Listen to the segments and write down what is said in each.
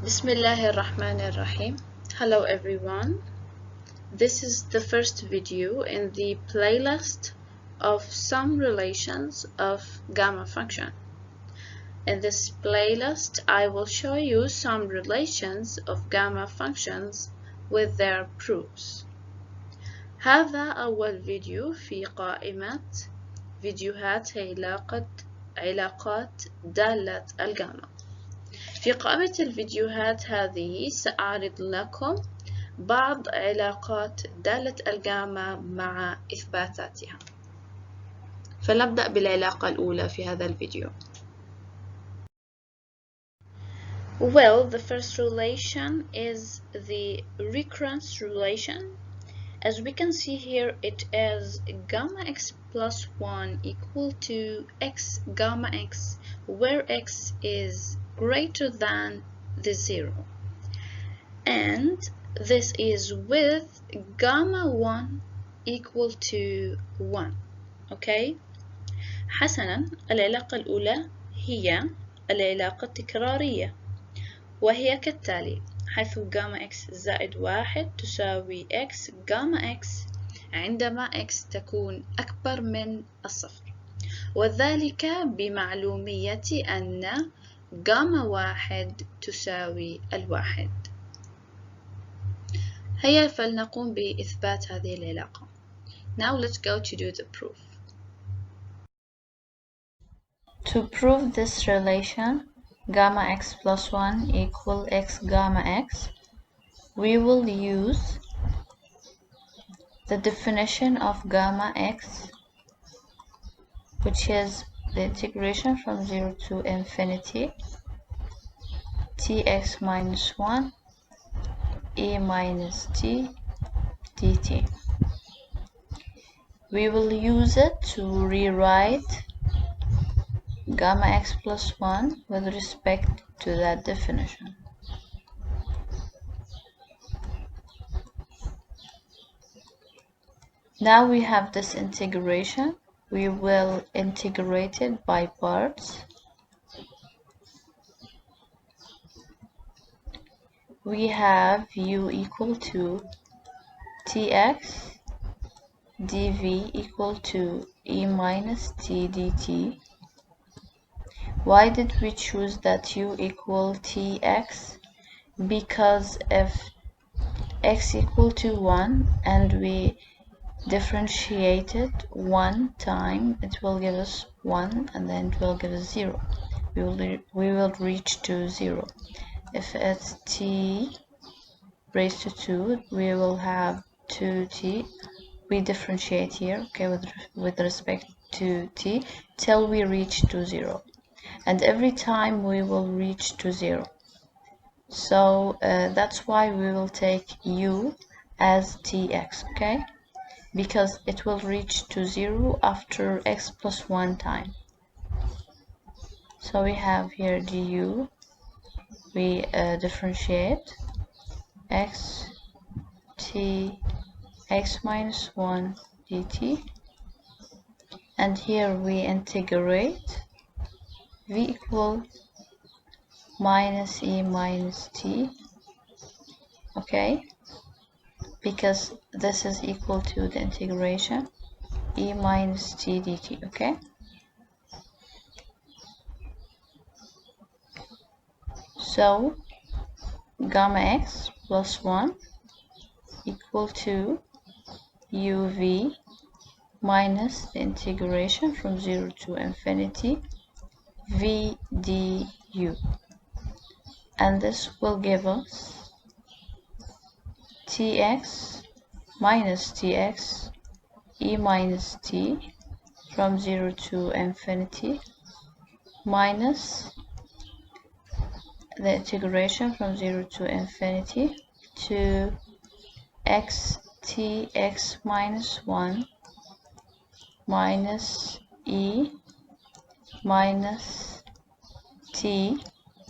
Bismillahirrahmanirrahim. Hello everyone. This is the first video in the playlist of some relations of gamma function. In this playlist, I will show you some relations of gamma functions with their proofs. هذا أول فيديو في قائمة فيديوهات علاقات دالة الجاما. في قائمة الفيديوهات هذه سأعرض لكم بعض علاقات دالة الجاما مع إثباتاتها. فلنبدأ بالعلاقة الأولى في هذا الفيديو. Well, the first relation is the recurrence relation. As we can see here, it is gamma x plus 1 equal to x gamma x, where x is greater than the 0. And this is with gamma 1 equal to 1. Okay? حسناً، العلاقة الأولى هي العلاقة التكرارية، وهي كالتالي: حيث جاما x زائد 1 تساوي x جاما x عندما x تكون أكبر من الصفر، وذلك بمعلومية أن جاما 1 تساوي 1. هيا فلنقوم بإثبات هذه العلاقة. Now let's go to do the proof. To prove this relation, gamma x plus 1 equal x gamma x, we will use the definition of gamma x, which is the integration from 0 to infinity tx minus 1 e minus t dt. We will use it to rewrite gamma x plus 1 with respect to that definition. Now we have this integration. We will integrate it by parts. We have u equal to tx dv equal to e minus t dt. Why did we choose that u equal tx? Because if x equal to 1 and we differentiate it one time, it will give us 1 and then it will give us 0. We will reach to 0. If it's t raised to 2, we will have 2t. We differentiate here, okay, with respect to t till we reach to 0. And every time we will reach to 0. So that's why we will take u as tx, okay? Because it will reach to 0 after x plus 1 time. So we have here du, we differentiate x t x minus 1 dt, and here we integrate v equal minus e minus t, okay, because this is equal to the integration e minus t dt, okay. So gamma x plus 1 equal to uv minus the integration from 0 to infinity v du, and this will give us tx minus tx e minus t from 0 to infinity minus the integration from 0 to infinity to x tx minus 1 minus e minus t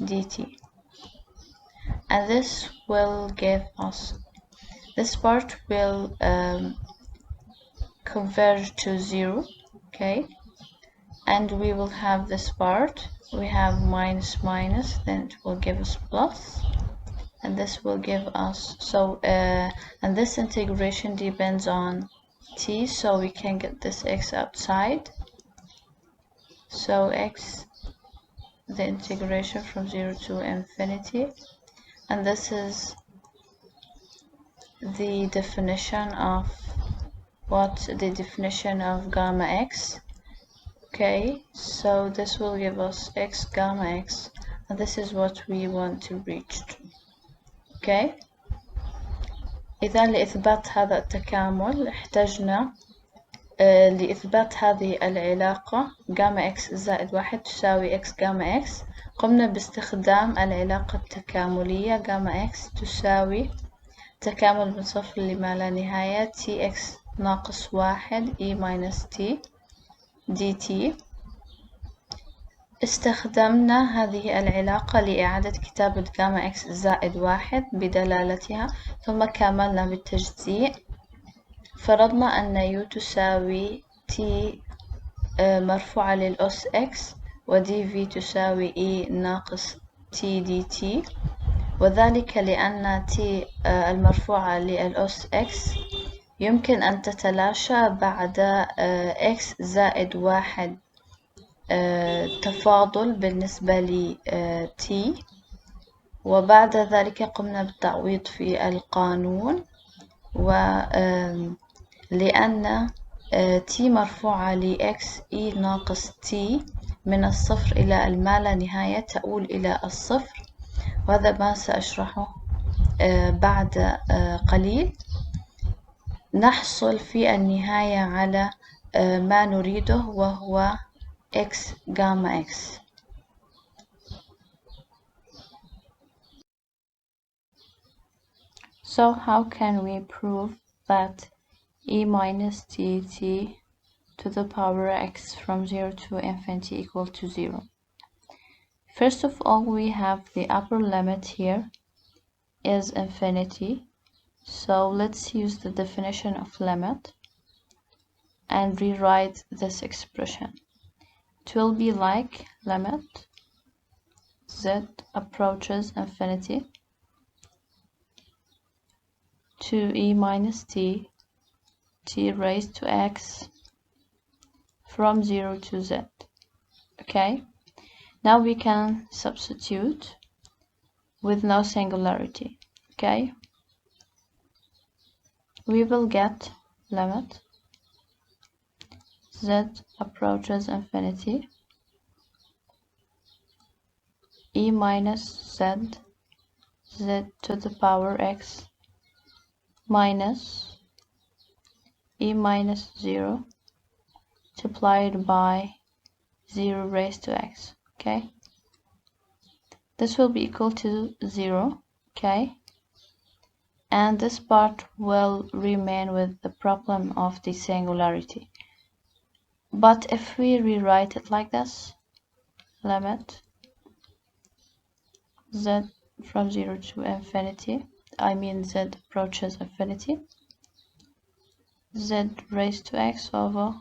dt, and this will give us, this part will converge to 0, okay, and we will have this part we have minus minus, then it will give us plus, and this will give us, so and this integration depends on t, so we can get this x outside. So x, the integration from 0 to infinity, and this is the definition of gamma x. Okay, so this will give us x gamma x, and this is what we want to reach to. Okay, إذا لإثبات هذا التكامل احتجنا لإثبات هذه العلاقة gamma x زائد 1 تساوي x gamma x، قمنا باستخدام العلاقة التكاملية gamma x تساوي تكامل من صفر لما لا نهاية tx ناقص 1 e minus t dt. استخدمنا هذه العلاقة لإعادة كتابة جاما إكس زائد 1 بدلالتها، ثم كملنا بالتجزيء. فرضنا أن u تساوي t مرفوعة للأس x، و dv تساوي e ناقص t dt، وذلك لأن t المرفوعة للأس x يمكن أن تتلاشى بعد x زائد 1 تفاضل بالنسبة ل t، وبعد ذلك قمنا بالتعويض في القانون، ولأن t مرفوعة ل x e ناقص t من الصفر إلى الما لا نهاية تؤول إلى الصفر، وهذا ما سأشرحه بعد قليل. نحصل في النهاية على ما نريده وهو x gamma x. So how can we prove that e minus dt to the power x from 0 to infinity equal to 0? First of all, we have the upper limit here is infinity. So let's use the definition of limit and rewrite this expression. It will be like limit z approaches infinity to e minus t raised to x from 0 to z. Okay, now we can substitute with no singularity. Okay, we will get limit z approaches infinity e minus z to the power x minus e minus 0 multiplied by 0 raised to x. Okay, this will be equal to 0. Okay, and this part will remain with the problem of the singularity. But if we rewrite it like this, limit z from 0 to infinity, I mean z approaches infinity, z raised to x over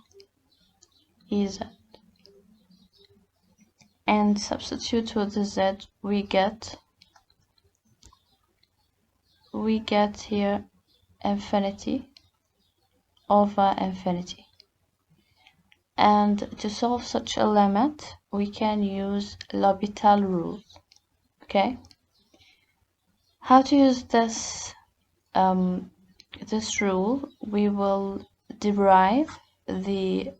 ez, and substitute with the z, we get here infinity over infinity. And to solve such a limit, we can use L'Hopital rule. Okay, how to use this rule? We will derive the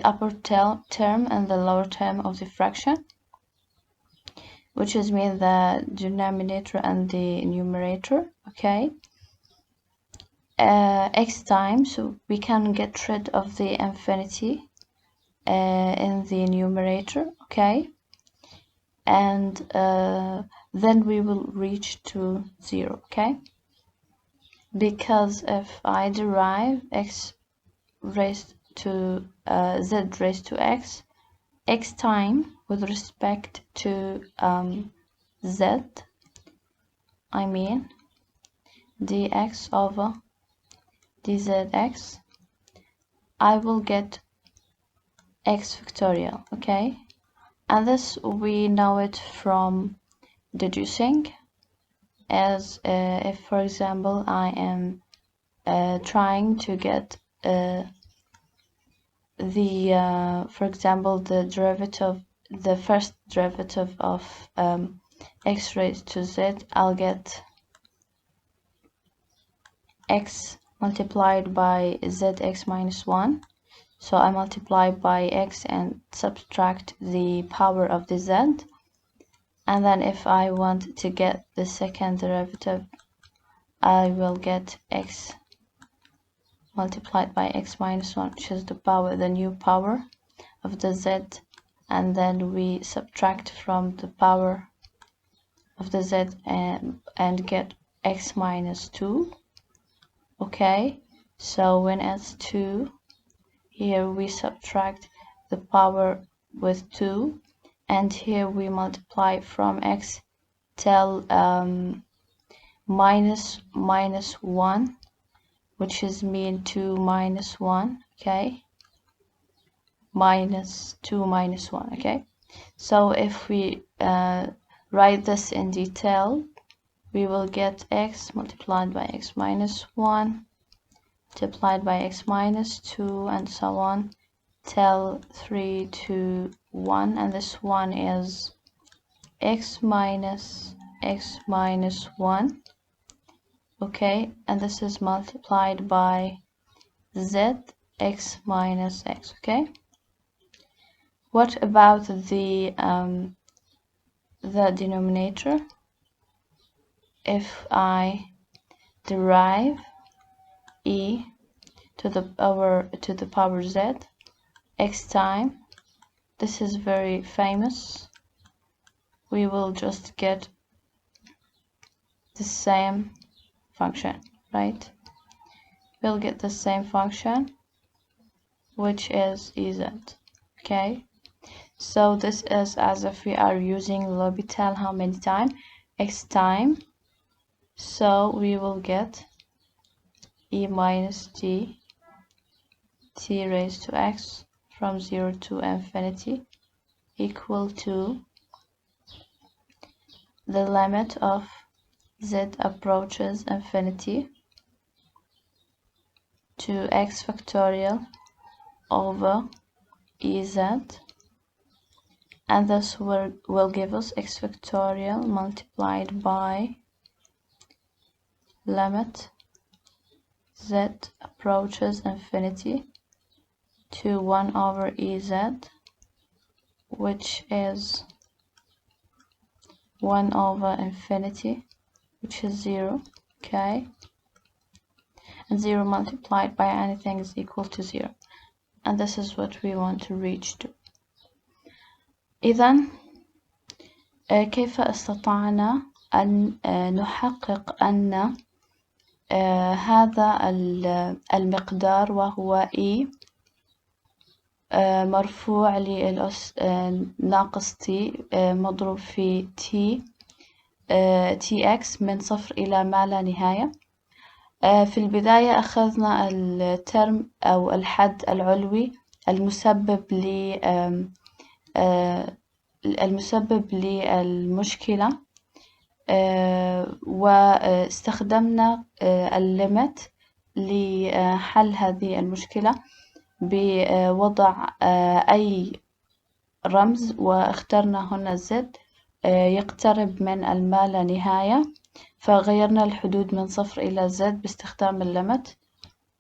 upper term and the lower term of the fraction, which is mean the denominator and the numerator. Okay, x times, so we can get rid of the infinity in the numerator. Okay, and then we will reach to 0. Okay, because if I derive x raised to z raised to x time with respect to z, I mean dx over dzx, I will get x factorial, okay? And this we know it from deducing, as if, for example, I am trying to get for example, the first derivative of x raised to z, I'll get x multiplied by zx minus 1. So I multiply by x and subtract the power of the z. And then if I want to get the second derivative, I will get x multiplied by x minus 1, which is the new power of the z. And then we subtract from the power of the z and get x minus 2. Okay, so when it's 2, here we subtract the power with 2, and here we multiply from x till minus 1, which is mean 2 minus 1, okay? Minus 2 minus 1, okay? So if we write this in detail, we will get x multiplied by x minus 1 multiplied by x minus 2, and so on till 3 to 1, and this one is x minus 1, okay? And this is multiplied by z x minus x, okay? What about the denominator? If I derive e to the power z x time, this is very famous, we will just get the same function, right? We'll get the same function, which is ez, okay? So this is as if we are using L'Hopital how many time? X time. So we will get e minus t raised to x from 0 to infinity equal to the limit of z approaches infinity to x factorial over ez, and this will give us x factorial multiplied by limit z approaches infinity to 1 over ez, which is 1 over infinity, which is 0, okay? And 0 multiplied by anything is equal to 0. And this is what we want to reach to. إذن كيف استطعنا أن نحقق أن هذا المقدار وهو E مرفوع للأس ناقص T مضروب في Tx من 0 إلى ما لا نهاية. في البداية أخذنا الترم أو الحد العلوي المسبب للمشكلة، واستخدمنا الليمت لحل هذه المشكلة بوضع أي رمز، واخترنا هنا زد يقترب من الما لا نهاية، فغيرنا الحدود من 0 إلى زد باستخدام الليمت.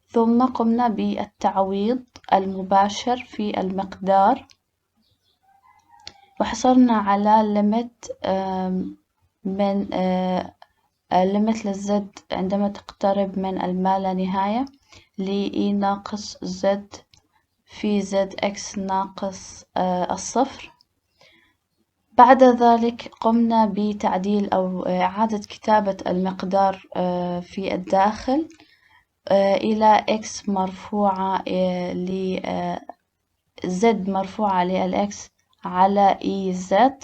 ثم قمنا بالتعويض المباشر في المقدار، وحصلنا على ليمت من ليمت للزد عندما تقترب من الما لا نهاية لإي ناقص زد في زد إكس ناقص الصفر. بعد ذلك قمنا بتعديل أو إعادة كتابة المقدار في الداخل إلى إكس مرفوعة زد مرفوعة للإكس على إي زد،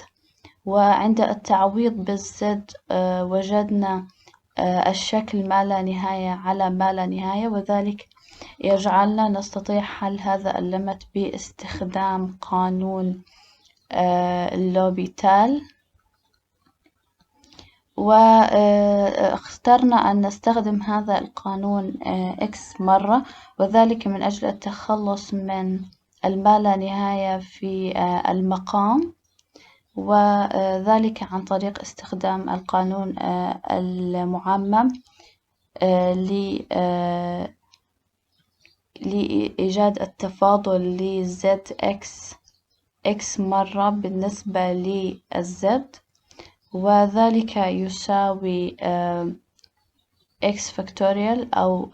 وعند التعويض بالزد وجدنا الشكل ما لا نهاية على ما لا نهاية، وذلك يجعلنا نستطيع حل هذا الليمت باستخدام قانون اللوبيتال. واخترنا أن نستخدم هذا القانون x مرة، وذلك من أجل التخلص من ما لا نهاية في المقام، وذلك عن طريق استخدام القانون المعمم لإيجاد التفاضل لzx x مرة بالنسبة للz، وذلك يساوي x فاكتوريال أو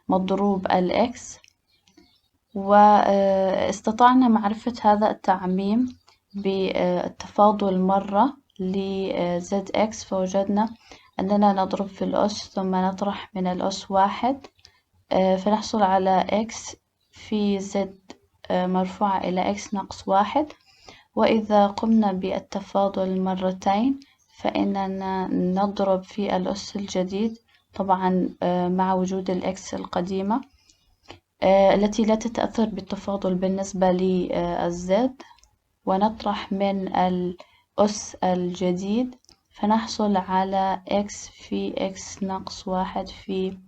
مضروب الx. واستطعنا معرفة هذا التعميم بالتفاضل مرة لzx، فوجدنا أننا نضرب في الأس ثم نطرح من الأس 1، فنحصل على x في z مرفوعة إلى x ناقص 1. وإذا قمنا بالتفاضل مرتين فإننا نضرب في الأس الجديد، طبعا مع وجود الإكس القديمة التي لا تتأثر بالتفاضل بالنسبة للزد، ونطرح من الأس الجديد فنحصل على إكس في إكس ناقص 1 في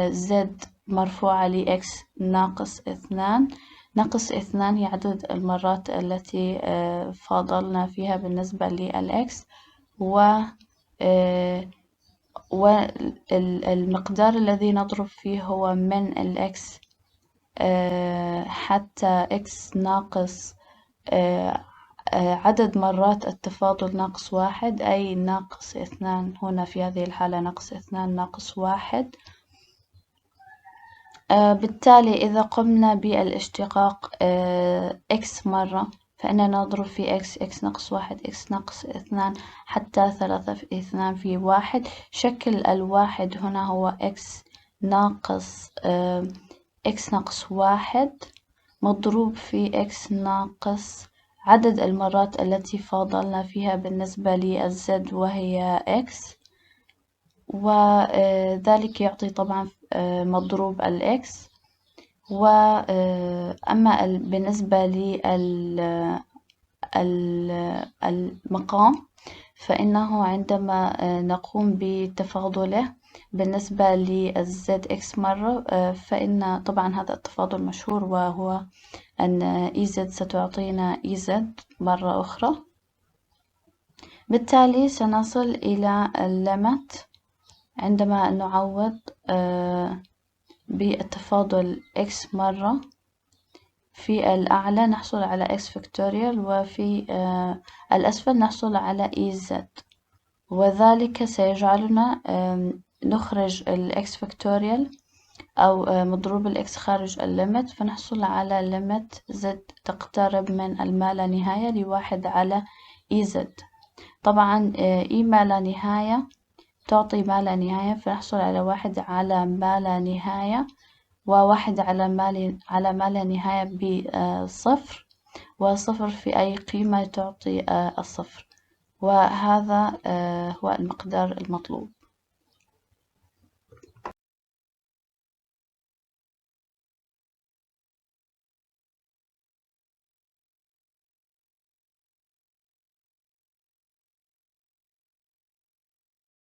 زد مرفوعة لإكس ناقص 2. ناقص 2 هي عدد المرات التي فاضلنا فيها بالنسبة للإكس، والمقدار الذي نضرب فيه هو من الإكس حتى إكس ناقص عدد مرات التفاضل ناقص 1، أي ناقص 2 هنا في هذه الحالة ناقص 2 ناقص 1. بالتالي إذا قمنا بالاشتقاق x مرة فإننا نضرب في x ناقص 1 x ناقص 2 حتى 3 في 2 في 1. شكل الواحد هنا هو x ناقص 1 مضروب في x ناقص عدد المرات التي فاضلنا فيها بالنسبة للz وهي x، وذلك يعطي طبعا مضروب الإكس. وأما بالنسبة للمقام فإنه عندما نقوم بتفاضله بالنسبة للزد إكس مرة فإن طبعا هذا التفاضل مشهور، وهو أن إيزد ستعطينا إيزد مرة أخرى. بالتالي سنصل إلى الليمت عندما نعوض بالتفاضل x مرة في الأعلى نحصل على x فاكتوريال، وفي الأسفل نحصل على ez، وذلك سيجعلنا نخرج x فاكتوريال أو مضروب x خارج الليمت، فنحصل على ليمت z تقترب من ما لا نهاية لواحد على ez. طبعا ما لا نهاية تعطي ما لا نهاية، فنحصل على واحد على ما لا نهاية، وواحد على ما لا نهاية بصفر، وصفر في أي قيمة تعطي الصفر، وهذا هو المقدار المطلوب.